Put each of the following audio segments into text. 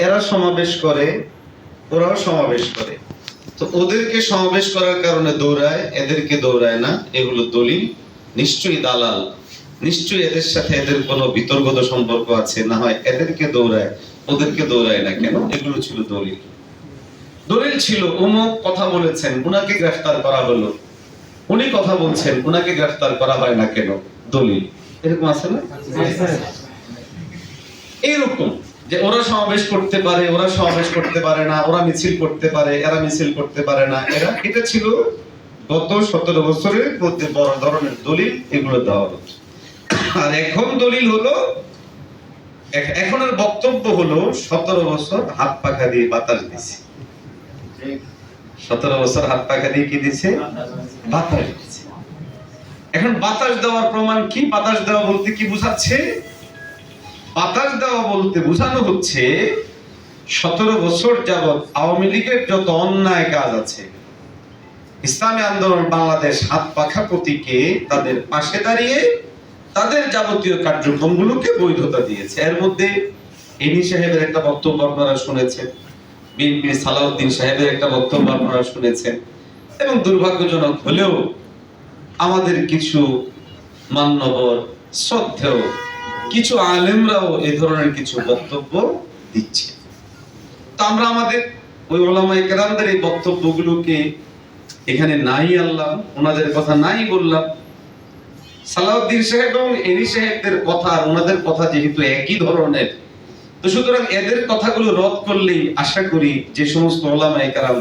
এরা সমাবেশ করে, ওরাও সমাবেশ করে। তো ওদেরকে সমাবেশ করার কারণে দৌড়ায়, এদেরকে দৌড়ায় না, এগুলো দলিল। নিশ্চয়ই দালাল, নিশ্চয়ই এদের সাথে এদের কোনো বিতর্কত সম্পর্ক আছে, না হয় এদেরকে দৌড়ায়, ওদেরকে দৌড়ায় না কেন? এগুলো ছিল দলিল। দলিল ছিল অমুক কথা বলেছেন, উনাকে গ্রেফতার করা হলো, উনি কথা বলছেন, উনাকে গ্রেফতার করা হয় না কেন? দলিল। এরকম আছে না? এইরকম যে ওরা সমাবেশ করতে পারে, ওরা সমাবেশ করতে পারে না, ওরা মিছিল করতে পারে, এরা মিছিল করতে পারে না, এরা, এটা ছিল গত 17 বছরের মধ্যে বড় ধরনের দলিল, এগুলো দেওয়া হচ্ছে। আর এখন দলিল হলো, এখনের বক্তব্য হলো 17 বছর হাত পাখা দিয়ে বাতাস দিছে। 17 বছর হাত পাখা দিয়ে কি দিছে? বাতাস দিছে। এখন বাতাস দেওয়ার প্রমাণ কি? বাতাস দেওয়া বলতে কি বোঝাচ্ছে? বাতাস দেওয়া বলতে বোঝানো হচ্ছে 17 বছর যাবৎ আওয়ামী লীগের যত অন্যায় কাজ আছে, ইসলামী আন্দোলন বাংলাদেশ হাত পাখা প্রতীকে তাদের পাশে দাঁড়িয়ে তাদের যাবতীয় কার্যক্রমগুলোকে বৈধতা দিয়েছে। এর মধ্যে এনি সাহেবের একটা বক্তব্য আপনারা শুনেছেন, বিএনপি সালাউদ্দিন সাহেবের একটা বক্তব্য আপনারা শুনেছেন, এবং দুর্ভাগ্যজনক হলেও আমাদের কিছু মান্যবর, শ্রদ্ধেয় কিছু আলেমরাও এই ধরনের কিছু বক্তব্য দিচ্ছে। তো আমরা আমাদের ওই ওলামায়ে কেরামদের এই বক্তব্যগুলোকে এখানে নাই আনলাম, ওনাদের কথা নাই বললাম। সালাউদ্দিন সাহেব এবং এনি সাহেবদের কথা আর ওনাদের কথা যেহেতু একই ধরনের, তো সুতরাং এদের কথাগুলো রদ করলেই আশা করি যে সমস্ত ওলামায়ে কেরাম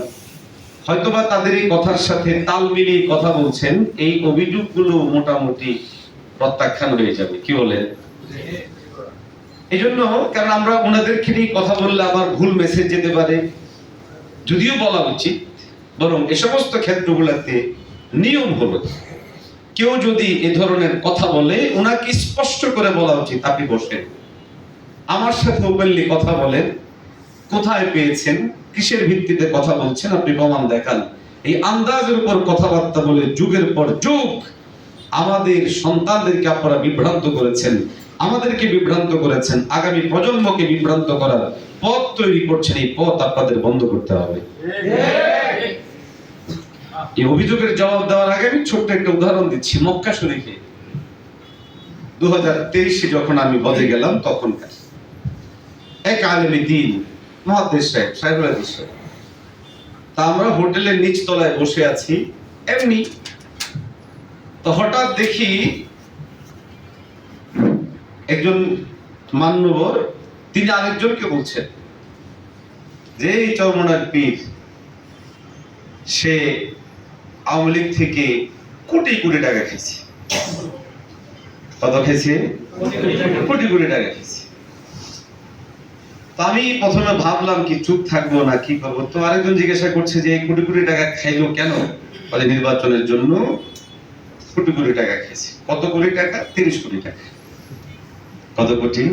হয়তোবা তাদের এই কথার সাথে তাল মিলিয়ে কথা বলছেন, এই অভিযোগগুলো মোটামুটি প্রত্যাখ্যান হয়ে যাবে। কি বলেন? এই জন্য, কারণ আমরা ওনাদেরকে নিয়ে কথা বললে আবার ভুল মেসেজ যেতে পারে, যদিও বলা উচিত। বরং এ সমস্ত ক্ষেত্রগুলোতে নিয়ম হলো, কেউ যদি এ ধরনের কথা বলে ওনাকে স্পষ্ট করে বলা উচিত, আপনি বসেন, আমার সাথে ওপেনলি কথা বলেন, কোথায় পেয়েছেন, কিসের ভিত্তিতে কথা বলছেন, আপনি প্রমাণ দেখান। এই আন্দাজের উপর কথাবার্তা বলে যুগের পর যুগ আমাদের সন্তানদেরকে আপনারা বিভ্রান্ত করেছেন, আমাদেরকে বিভ্রান্ত করেছেন, আগামী প্রজন্মকে বিভ্রান্ত করার পথ তৈরি করছেন। এই পথ আপনাদের বন্ধ করতে হবে। এই অভিযোগের জবাব দেওয়ার আগে আমি ছোট্ট একটা উদাহরণ দিচ্ছি। মক্কা শরীফে 2023 যখন আমি বদে গেলাম, তখনকার এক আলেমে দ্বীন মুহাদ্দিস সাহেবুল হাদিস সাহেব, তা আমরা হোটেলের নিচ তলায় বসে আছি এমনি, তো হঠাৎ দেখি একজন মান্যবর তিনি আরেকজনকে বলছেন যে এই চরমনার পীর, সে আওয়ামী লীগ থেকে কোটি কোটি টাকা খেয়েছে। কত খেয়েছে? কোটি কোটি টাকা খেয়েছে। আমি প্রথমে ভাবলাম কি চুপ থাকবো না কি করবো, তো আরেকজন জিজ্ঞাসা করছে যে এই কোটি কোটি টাকা খাইলো কেন? বলে নির্বাচনের জন্য কোটি কোটি টাকা খেয়েছে। কত কোটি টাকা? 30 কোটি টাকা। কত কোটি?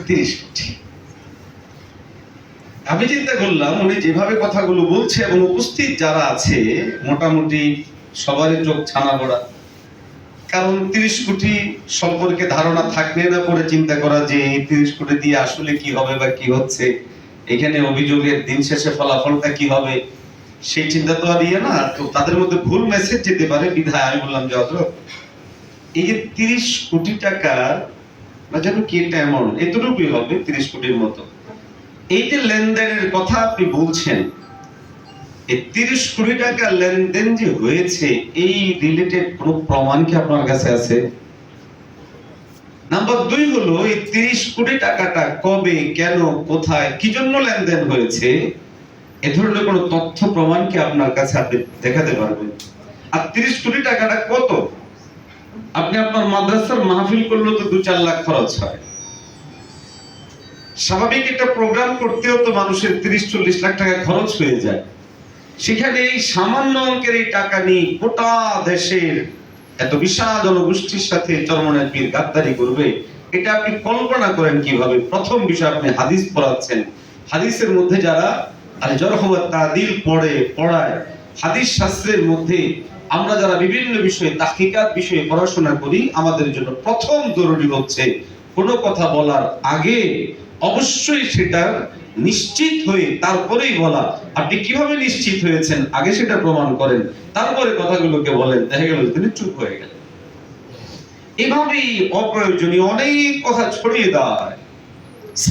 30 কোটি। আমি চিন্তা করলাম উনি যেভাবে কথাগুলো বলছে এবং উপস্থিত যারা আছে মোটামুটি সবারই চোখ ছানা বড়া, কারণ 30 কোটি সম্পর্কে ধারণা থাকলে না পরে চিন্তা করা যে এই 30 কোটি দিয়ে আসলে কি হবে বা কি হচ্ছে, এখানে অভিযোগের দিন শেষে ফলাফলটা কি হবে, সেই চিন্তা তো আর ইয়ে না। তো তাদের মধ্যে ভুল মেসেজ যেতে পারে, বিধায় আমি বললাম যে হযরত, এই যে 30 কোটি টাকার না যেন কি একটা অ্যামাউন্ট, এতটুকুই হবে 30 কোটির মতো, এই যে লেনদেনের কথা আপনি বলছেন, এই 30 কোটি টাকা লেনদেন যে হয়েছে, এই রিলেটেড কোনো প্রমাণ কি আপনার কাছে আছে? নাম্বার 2 হলো এই 30 কোটি টাকাটা কবে, কেন, কোথায়, কি জন্য লেনদেন হয়েছে, এ ধরনের কোনো তথ্য প্রমাণ কি আপনার কাছে আপনি দেখাতে পারবেন? আর 30 কোটি টাকাটা কত? আপনি আপনার মাদ্রাসার মাহফিল করলেও তো 2-4 লাখ খরচ হয়। স্বাভাবিক একটা প্রোগ্রাম করতেও তো মানুষের 30-40 লাখ টাকা খরচ হয়ে যায়। সেখানে এই সামান্য অঙ্কের এই টাকা নিয়ে গোটা দেশের এত বিশাল জনগোষ্ঠীর সাথে চরমনার পীর গাদ্দারি করবে, এটা আপনি কল্পনা করেন কিভাবে? প্রথম বিষয়, আপনি হাদিস পড়াচ্ছেন, হাদিসের মধ্যে যারা আল জারহ ওয়া তা'দীল পড়ায়, হাদিস শাস্ত্রের মধ্যে আমরা যারা বিভিন্ন বিষয়ে তাহকিকাত বিষয়ে পড়াশোনা করি, আমাদের জন্য প্রথম জরুরি হচ্ছে কোনো কথা বলার আগে অবশ্যই সেটার নিশ্চিত হয়ে তারপরেই বলা। আপনি কিভাবে নিশ্চিত হয়েছেন আগে সেটা প্রমাণ করেন, তারপরে কথাগুলোকে বলেন। দেখা গেল তিনি চুপ হয়ে গেলেন। এভাবেই অপ্রয়োজনীয় অনেক কথা ছড়িয়ে দেয়।